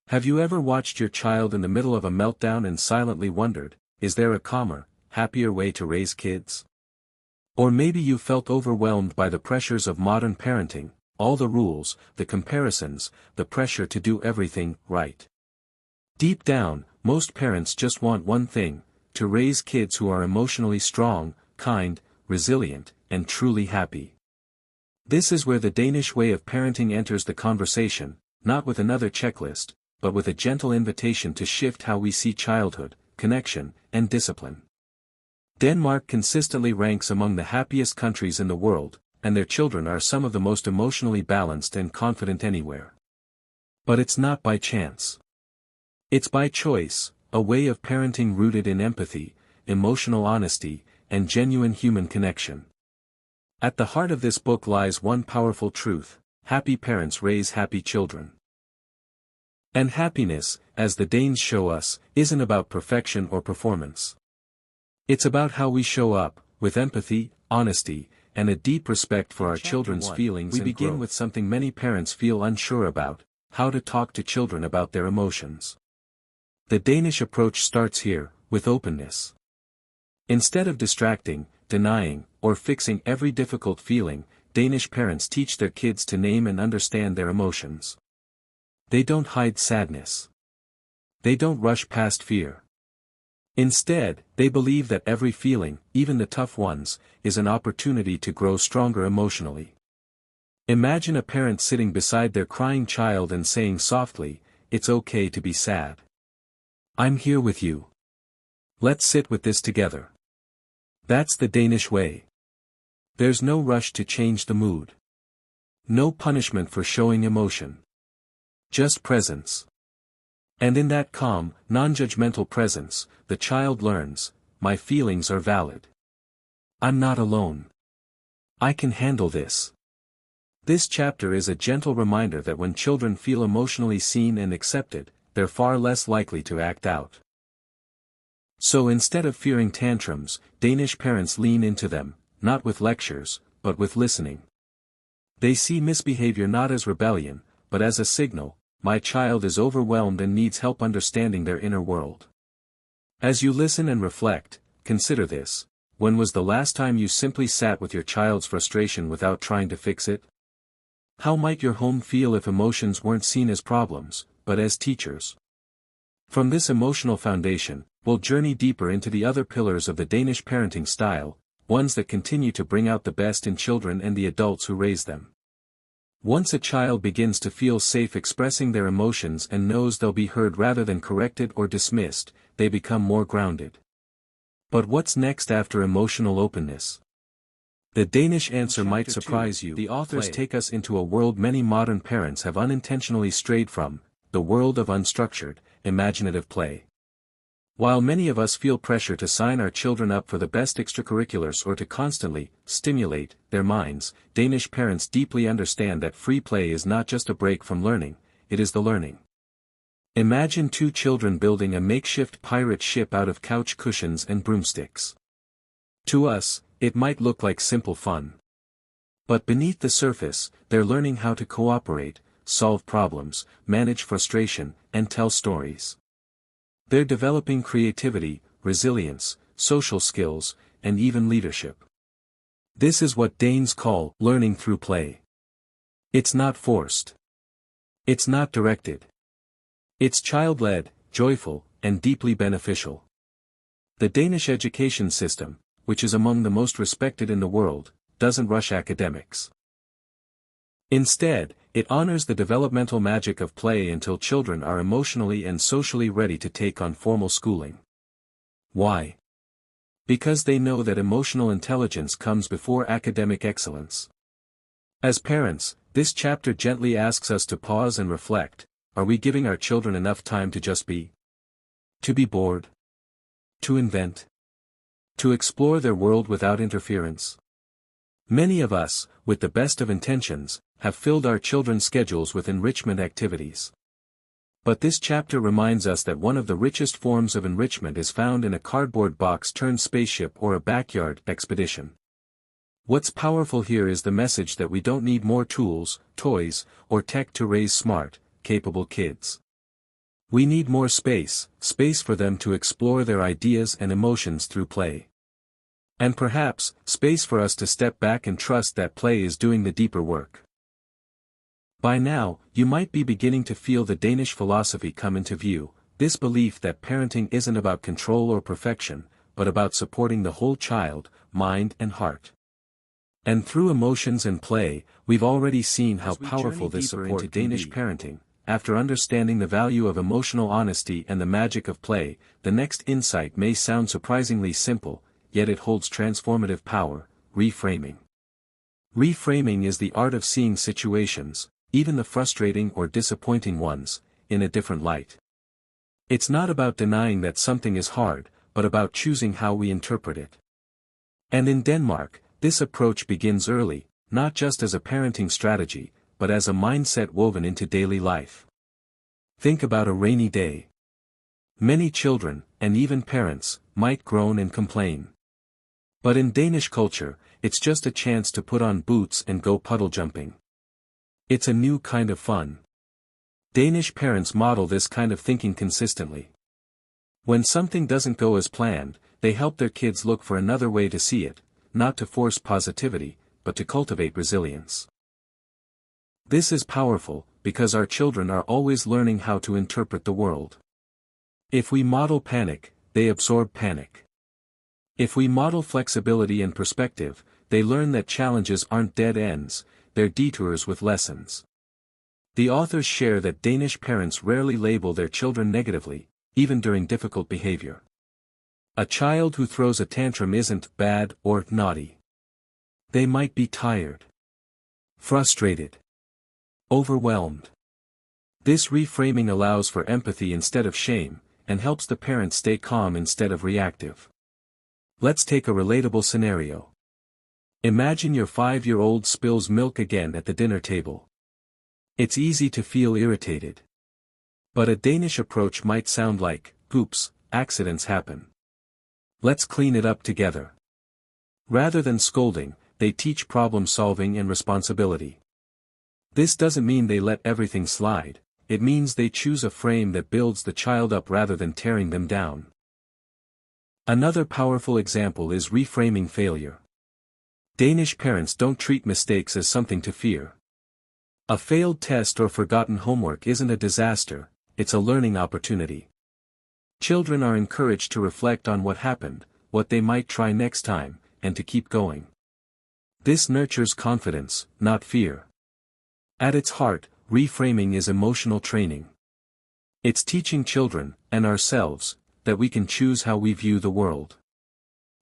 Have you ever watched your child in the middle of a meltdown and silently wondered, is there a calmer, happier way to raise kids? Or maybe you felt overwhelmed by the pressures of modern parenting, all the rules, the comparisons, the pressure to do everything right. Deep down, most parents just want one thing, to raise kids who are emotionally strong, kind, resilient, and truly happy. This is where the Danish way of parenting enters the conversation, not with another checklist, but with a gentle invitation to shift how we see childhood, connection, and discipline. Denmark consistently ranks among the happiest countries in the world, and their children are some of the most emotionally balanced and confident anywhere. But it's not by chance. It's by choice, a way of parenting rooted in empathy, emotional honesty, and genuine human connection. At the heart of this book lies one powerful truth: happy parents raise happy children. And happiness, as the Danes show us, isn't about perfection or performance. It's about how we show up, with empathy, honesty, and a deep respect for our children's feelings. We begin with something many parents feel unsure about: how to talk to children about their emotions. The Danish approach starts here, with openness. Instead of distracting, denying, or fixing every difficult feeling, Danish parents teach their kids to name and understand their emotions. They don't hide sadness. They don't rush past fear. Instead, they believe that every feeling, even the tough ones, is an opportunity to grow stronger emotionally. Imagine a parent sitting beside their crying child and saying softly, "It's okay to be sad. I'm here with you. Let's sit with this together." That's the Danish way. There's no rush to change the mood. No punishment for showing emotion. Just presence. And in that calm, non-judgmental presence, the child learns, my feelings are valid. I'm not alone. I can handle this. This chapter is a gentle reminder that when children feel emotionally seen and accepted, they're far less likely to act out. So instead of fearing tantrums, Danish parents lean into them, not with lectures, but with listening. They see misbehavior not as rebellion, but as a signal: my child is overwhelmed and needs help understanding their inner world. As you listen and reflect, consider this: when was the last time you simply sat with your child's frustration without trying to fix it? How might your home feel if emotions weren't seen as problems, but as teachers? From this emotional foundation, we'll journey deeper into the other pillars of the Danish parenting style, ones that continue to bring out the best in children and the adults who raise them. Once a child begins to feel safe expressing their emotions and knows they'll be heard rather than corrected or dismissed, they become more grounded. But what's next after emotional openness? The Danish answer might surprise you. The authors take us into a world many modern parents have unintentionally strayed from: the world of unstructured, imaginative play. While many of us feel pressure to sign our children up for the best extracurriculars or to constantly stimulate their minds, Danish parents deeply understand that free play is not just a break from learning, it is the learning. Imagine two children building a makeshift pirate ship out of couch cushions and broomsticks. To us, it might look like simple fun. But beneath the surface, they're learning how to cooperate, solve problems, manage frustration, and tell stories. They're developing creativity, resilience, social skills, and even leadership. This is what Danes call learning through play. It's not forced. It's not directed. It's child-led, joyful, and deeply beneficial. The Danish education system, which is among the most respected in the world, doesn't rush academics. Instead, it honors the developmental magic of play until children are emotionally and socially ready to take on formal schooling. Why? Because they know that emotional intelligence comes before academic excellence. As parents, this chapter gently asks us to pause and reflect: are we giving our children enough time to just be? To be bored? To invent? To explore their world without interference? Many of us, with the best of intentions, have filled our children's schedules with enrichment activities. But this chapter reminds us that one of the richest forms of enrichment is found in a cardboard box turned spaceship or a backyard expedition. What's powerful here is the message that we don't need more tools, toys, or tech to raise smart, capable kids. We need more space for them to explore their ideas and emotions through play. And perhaps, space for us to step back and trust that play is doing the deeper work. By now, you might be beginning to feel the Danish philosophy come into view, this belief that parenting isn't about control or perfection, but about supporting the whole child, mind and heart. And through emotions and play, we've already seen how powerful this support into Danish parenting. After understanding the value of emotional honesty and the magic of play, the next insight may sound surprisingly simple, yet it holds transformative power: reframing. Reframing is the art of seeing situations, even the frustrating or disappointing ones, in a different light. It's not about denying that something is hard, but about choosing how we interpret it. And in Denmark, this approach begins early, not just as a parenting strategy, but as a mindset woven into daily life. Think about a rainy day. Many children, and even parents, might groan and complain. But in Danish culture, it's just a chance to put on boots and go puddle jumping. It's a new kind of fun. Danish parents model this kind of thinking consistently. When something doesn't go as planned, they help their kids look for another way to see it, not to force positivity, but to cultivate resilience. This is powerful, because our children are always learning how to interpret the world. If we model panic, they absorb panic. If we model flexibility and perspective, they learn that challenges aren't dead ends, they're detours with lessons. The authors share that Danish parents rarely label their children negatively, even during difficult behavior. A child who throws a tantrum isn't bad or naughty. They might be tired, frustrated, overwhelmed. This reframing allows for empathy instead of shame, and helps the parent stay calm instead of reactive. Let's take a relatable scenario. Imagine your 5-year-old spills milk again at the dinner table. It's easy to feel irritated. But a Danish approach might sound like, "Oops, accidents happen. Let's clean it up together." Rather than scolding, they teach problem solving and responsibility. This doesn't mean they let everything slide, it means they choose a frame that builds the child up rather than tearing them down. Another powerful example is reframing failure. Danish parents don't treat mistakes as something to fear. A failed test or forgotten homework isn't a disaster, it's a learning opportunity. Children are encouraged to reflect on what happened, what they might try next time, and to keep going. This nurtures confidence, not fear. At its heart, reframing is emotional training. It's teaching children, and ourselves, that we can choose how we view the world.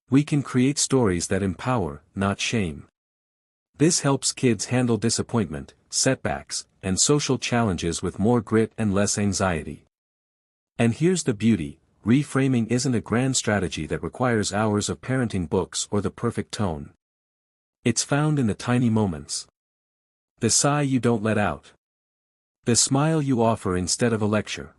We can create stories that empower, not shame. This helps kids handle disappointment, setbacks, and social challenges with more grit and less anxiety. And here's the beauty: reframing isn't a grand strategy that requires hours of parenting books or the perfect tone. It's found in the tiny moments. The sigh you don't let out. The smile you offer instead of a lecture.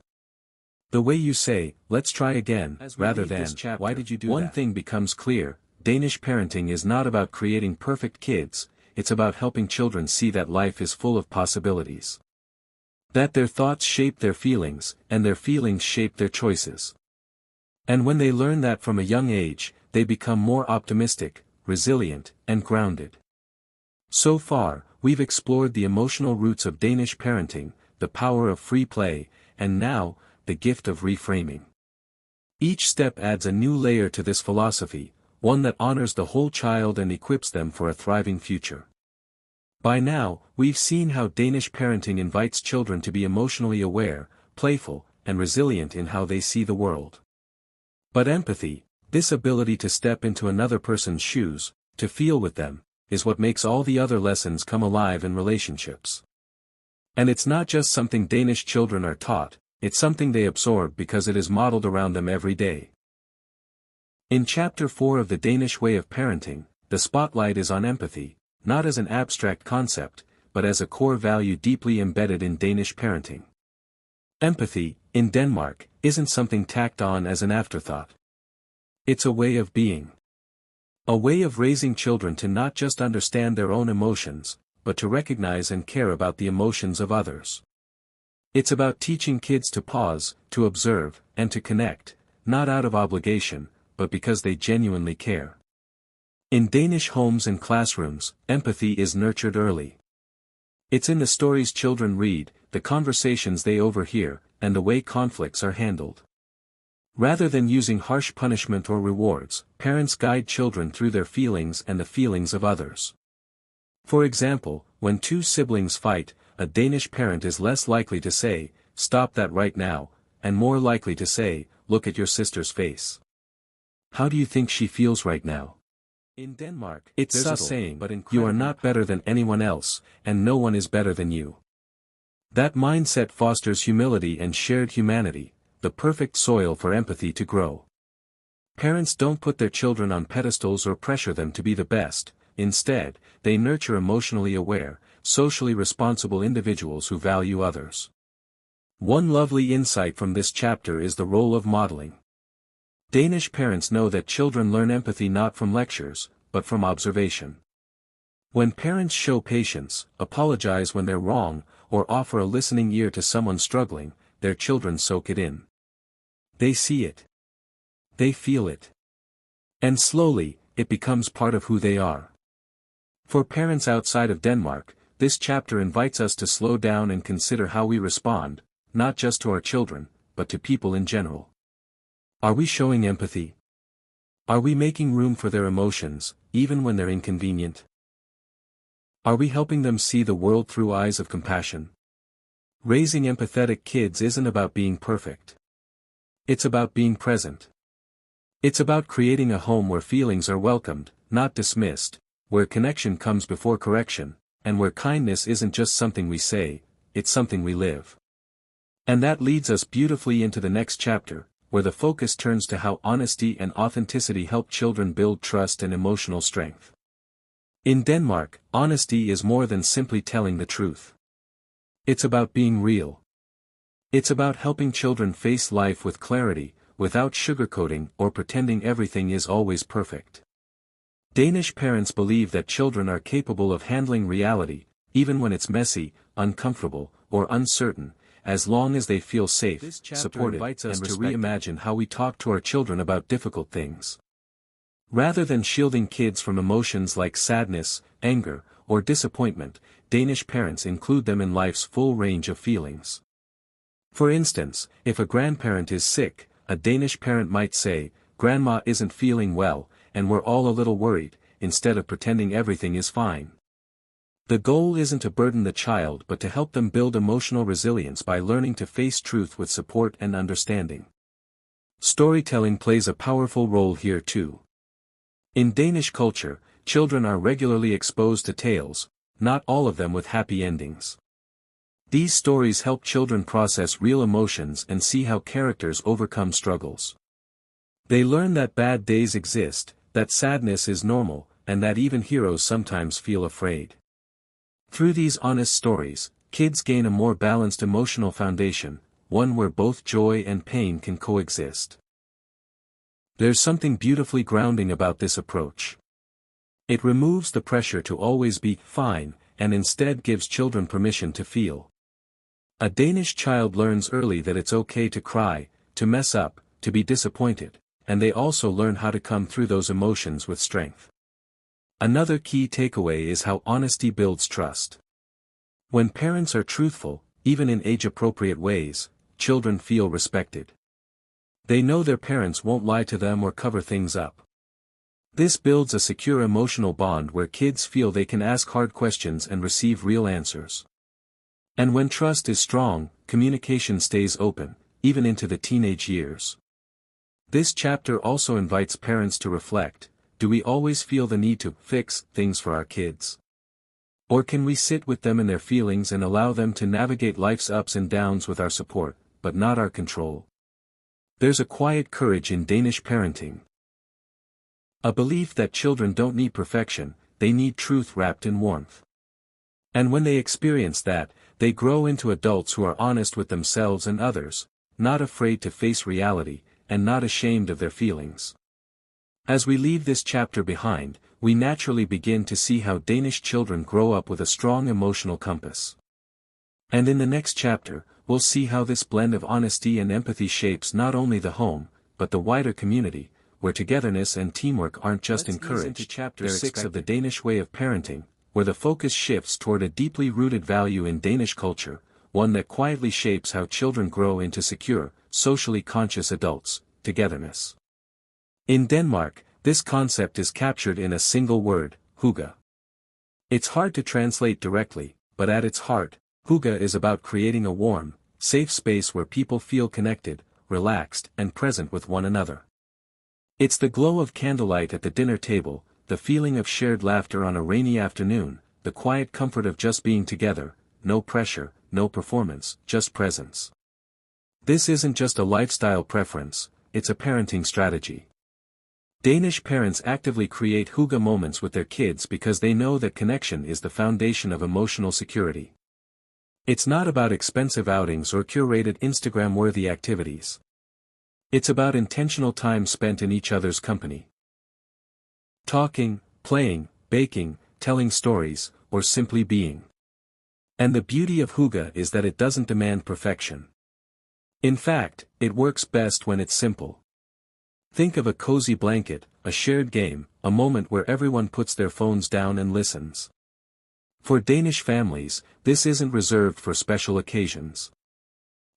The way you say, "Let's try again," rather than, "Why did you do that?" One thing becomes clear: Danish parenting is not about creating perfect kids, it's about helping children see that life is full of possibilities. That their thoughts shape their feelings, and their feelings shape their choices. And when they learn that from a young age, they become more optimistic, resilient, and grounded. So far, we've explored the emotional roots of Danish parenting, the power of free play, and now, the gift of reframing. Each step adds a new layer to this philosophy, one that honors the whole child and equips them for a thriving future. By now, we've seen how Danish parenting invites children to be emotionally aware, playful, and resilient in how they see the world. But empathy, this ability to step into another person's shoes, to feel with them, is what makes all the other lessons come alive in relationships. And it's not just something Danish children are taught, it's something they absorb because it is modeled around them every day. In Chapter 4 of the Danish Way of Parenting, the spotlight is on empathy, not as an abstract concept, but as a core value deeply embedded in Danish parenting. Empathy, in Denmark, isn't something tacked on as an afterthought. It's a way of being. A way of raising children to not just understand their own emotions, but to recognize and care about the emotions of others. It's about teaching kids to pause, to observe, and to connect, not out of obligation, but because they genuinely care. In Danish homes and classrooms, empathy is nurtured early. It's in the stories children read, the conversations they overhear, and the way conflicts are handled. Rather than using harsh punishment or rewards, parents guide children through their feelings and the feelings of others. For example, when two siblings fight, a Danish parent is less likely to say, "Stop that right now," and more likely to say, "Look at your sister's face. How do you think she feels right now?" In Denmark, it's subtle, a saying, but you are not better than anyone else, and no one is better than you. That mindset fosters humility and shared humanity, the perfect soil for empathy to grow. Parents don't put their children on pedestals or pressure them to be the best. Instead, they nurture emotionally aware, socially responsible individuals who value others. One lovely insight from this chapter is the role of modeling. Danish parents know that children learn empathy not from lectures, but from observation. When parents show patience, apologize when they're wrong, or offer a listening ear to someone struggling, their children soak it in. They see it. They feel it. And slowly, it becomes part of who they are. For parents outside of Denmark, this chapter invites us to slow down and consider how we respond, not just to our children, but to people in general. Are we showing empathy? Are we making room for their emotions, even when they're inconvenient? Are we helping them see the world through eyes of compassion? Raising empathetic kids isn't about being perfect. It's about being present. It's about creating a home where feelings are welcomed, not dismissed, where connection comes before correction, and where kindness isn't just something we say, it's something we live. And that leads us beautifully into the next chapter, where the focus turns to how honesty and authenticity help children build trust and emotional strength. In Denmark, honesty is more than simply telling the truth. It's about being real. It's about helping children face life with clarity, without sugarcoating or pretending everything is always perfect. Danish parents believe that children are capable of handling reality, even when it's messy, uncomfortable, or uncertain, as long as they feel safe, supported, and to reimagine how we talk to our children about difficult things. Rather than shielding kids from emotions like sadness, anger, or disappointment, Danish parents include them in life's full range of feelings. For instance, if a grandparent is sick, a Danish parent might say, "Grandma isn't feeling well, and we're all a little worried," instead of pretending everything is fine. The goal isn't to burden the child but to help them build emotional resilience by learning to face truth with support and understanding. Storytelling plays a powerful role here too. In Danish culture, children are regularly exposed to tales, not all of them with happy endings. These stories help children process real emotions and see how characters overcome struggles. They learn that bad days exist, that sadness is normal, and that even heroes sometimes feel afraid. Through these honest stories, kids gain a more balanced emotional foundation, one where both joy and pain can coexist. There's something beautifully grounding about this approach. It removes the pressure to always be fine, and instead gives children permission to feel. A Danish child learns early that it's okay to cry, to mess up, to be disappointed, and they also learn how to come through those emotions with strength. Another key takeaway is how honesty builds trust. When parents are truthful, even in age-appropriate ways, children feel respected. They know their parents won't lie to them or cover things up. This builds a secure emotional bond where kids feel they can ask hard questions and receive real answers. And when trust is strong, communication stays open, even into the teenage years. This chapter also invites parents to reflect. Do we always feel the need to fix things for our kids? Or can we sit with them in their feelings and allow them to navigate life's ups and downs with our support, but not our control? There's a quiet courage in Danish parenting. A belief that children don't need perfection, they need truth wrapped in warmth. And when they experience that, they grow into adults who are honest with themselves and others, not afraid to face reality, and not ashamed of their feelings. As we leave this chapter behind, we naturally begin to see how Danish children grow up with a strong emotional compass. And in the next chapter, we'll see how this blend of honesty and empathy shapes not only the home, but the wider community, where togetherness and teamwork aren't just encouraged. Into chapter 6 of the Danish Way of Parenting, where the focus shifts toward a deeply rooted value in Danish culture, one that quietly shapes how children grow into secure, socially conscious adults: togetherness. In Denmark, this concept is captured in a single word: hygge. It's hard to translate directly, but at its heart, hygge is about creating a warm, safe space where people feel connected, relaxed, and present with one another. It's the glow of candlelight at the dinner table, the feeling of shared laughter on a rainy afternoon, the quiet comfort of just being together, no pressure, no performance, just presence. This isn't just a lifestyle preference, it's a parenting strategy. Danish parents actively create hygge moments with their kids because they know that connection is the foundation of emotional security. It's not about expensive outings or curated Instagram-worthy activities. It's about intentional time spent in each other's company. Talking, playing, baking, telling stories, or simply being. And the beauty of hygge is that it doesn't demand perfection. In fact, it works best when it's simple. Think of a cozy blanket, a shared game, a moment where everyone puts their phones down and listens. For Danish families, this isn't reserved for special occasions.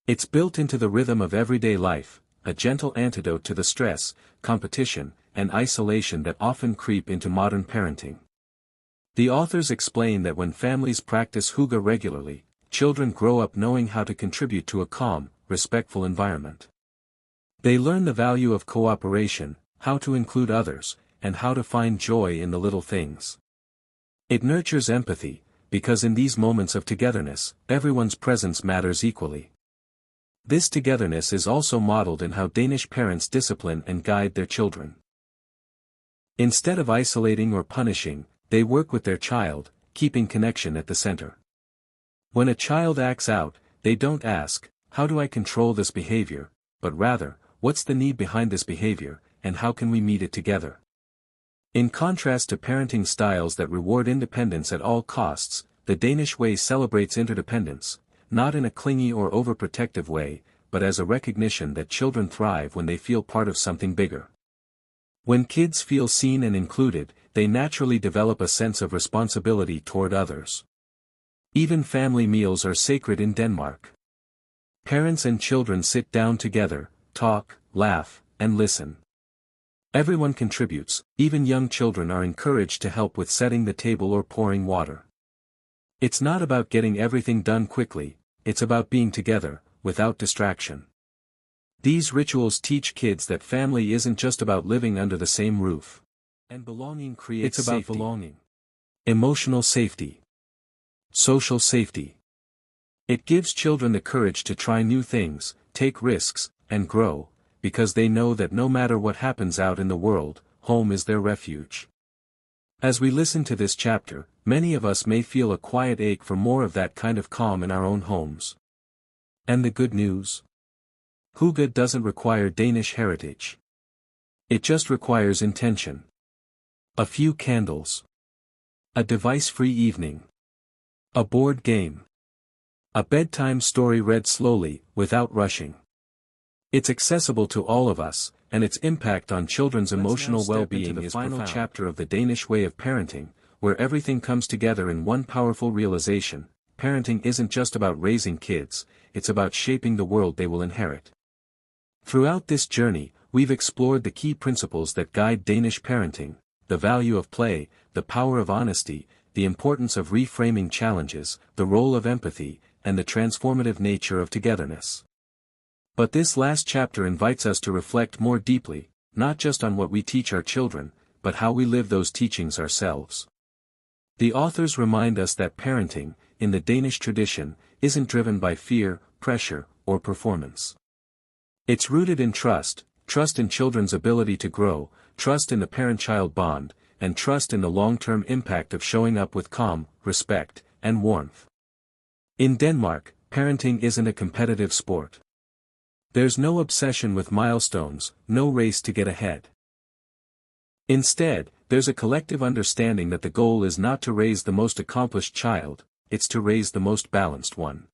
It's built into the rhythm of everyday life, a gentle antidote to the stress, competition, and isolation that often creep into modern parenting. The authors explain that when families practice hygge regularly, children grow up knowing how to contribute to a calm, respectful environment. They learn the value of cooperation, how to include others, and how to find joy in the little things. It nurtures empathy, because in these moments of togetherness, everyone's presence matters equally. This togetherness is also modeled in how Danish parents discipline and guide their children. Instead of isolating or punishing, they work with their child, keeping connection at the center. When a child acts out, they don't ask, "How do I control this behavior?" but rather, "What's the need behind this behavior, and how can we meet it together?" In contrast to parenting styles that reward independence at all costs, the Danish way celebrates interdependence, not in a clingy or overprotective way, but as a recognition that children thrive when they feel part of something bigger. When kids feel seen and included, they naturally develop a sense of responsibility toward others. Even family meals are sacred in Denmark. Parents and children sit down together, talk, laugh, and listen. Everyone contributes, even young children are encouraged to help with setting the table or pouring water. It's not about getting everything done quickly, it's about being together, without distraction. These rituals teach kids that family isn't just about living under the same roof. And belonging creates safety. It's about belonging. Emotional safety. Social safety. It gives children the courage to try new things, take risks, and grow, because they know that no matter what happens out in the world, home is their refuge. As we listen to this chapter, many of us may feel a quiet ache for more of that kind of calm in our own homes. And the good news? Hygge doesn't require Danish heritage. It just requires intention. A few candles. A device-free evening. A board game. A bedtime story read slowly, without rushing. It's accessible to all of us, and its impact on children's emotional well-being is profound. The final chapter of the Danish Way of Parenting, where everything comes together in one powerful realization: parenting isn't just about raising kids, it's about shaping the world they will inherit. Throughout this journey, we've explored the key principles that guide Danish parenting: the value of play, the power of honesty, the importance of reframing challenges, the role of empathy, and the transformative nature of togetherness. But this last chapter invites us to reflect more deeply, not just on what we teach our children, but how we live those teachings ourselves. The authors remind us that parenting, in the Danish tradition, isn't driven by fear, pressure, or performance. It's rooted in trust in children's ability to grow, trust in the parent-child bond, and trust in the long-term impact of showing up with calm, respect, and warmth. In Denmark, parenting isn't a competitive sport. There's no obsession with milestones, no race to get ahead. Instead, there's a collective understanding that the goal is not to raise the most accomplished child, it's to raise the most balanced one.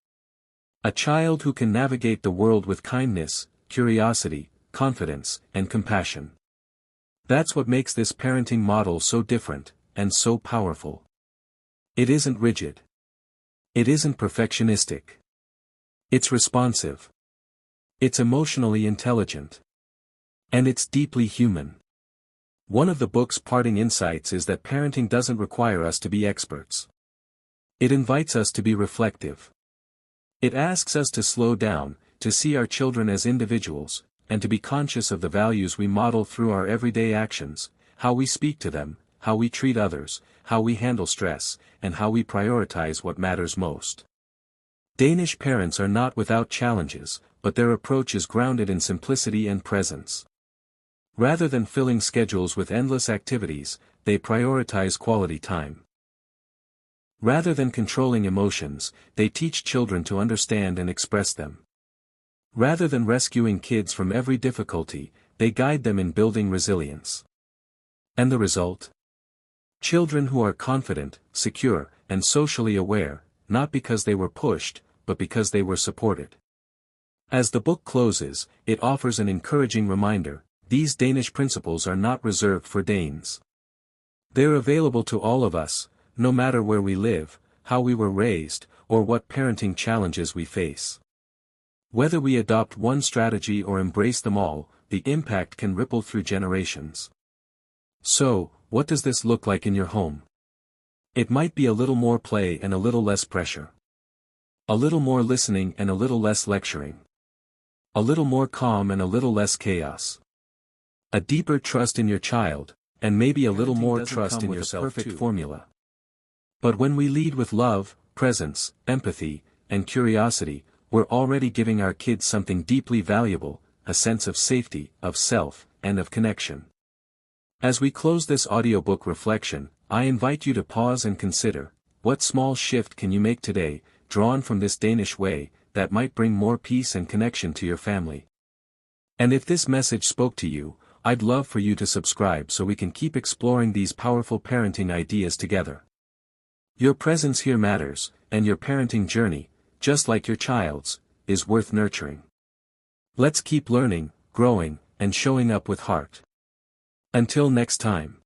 A child who can navigate the world with kindness, curiosity, confidence, and compassion. That's what makes this parenting model so different, and so powerful. It isn't rigid. It isn't perfectionistic. It's responsive. It's emotionally intelligent. And it's deeply human. One of the book's parting insights is that parenting doesn't require us to be experts. It invites us to be reflective. It asks us to slow down, to see our children as individuals, and to be conscious of the values we model through our everyday actions, how we speak to them, how we treat others, how we handle stress, and how we prioritize what matters most. Danish parents are not without challenges, but their approach is grounded in simplicity and presence. Rather than filling schedules with endless activities, they prioritize quality time. Rather than controlling emotions, they teach children to understand and express them. Rather than rescuing kids from every difficulty, they guide them in building resilience. And the result? Children who are confident, secure, and socially aware, not because they were pushed, but because they were supported. As the book closes, it offers an encouraging reminder: these Danish principles are not reserved for Danes. They're available to all of us, no matter where we live, how we were raised, or what parenting challenges we face. Whether we adopt one strategy or embrace them all, the impact can ripple through generations. So, what does this look like in your home? It might be a little more play and a little less pressure. A little more listening and a little less lecturing. A little more calm and a little less chaos. A deeper trust in your child, and maybe a little more trust in yourself. Perfect formula. But when we lead with love, presence, empathy, and curiosity, we're already giving our kids something deeply valuable: a sense of safety, of self, and of connection. As we close this audiobook reflection, I invite you to pause and consider, what small shift can you make today, drawn from this Danish way, that might bring more peace and connection to your family? And if this message spoke to you, I'd love for you to subscribe so we can keep exploring these powerful parenting ideas together. Your presence here matters, and your parenting journey, just like your child's, is worth nurturing. Let's keep learning, growing, and showing up with heart. Until next time.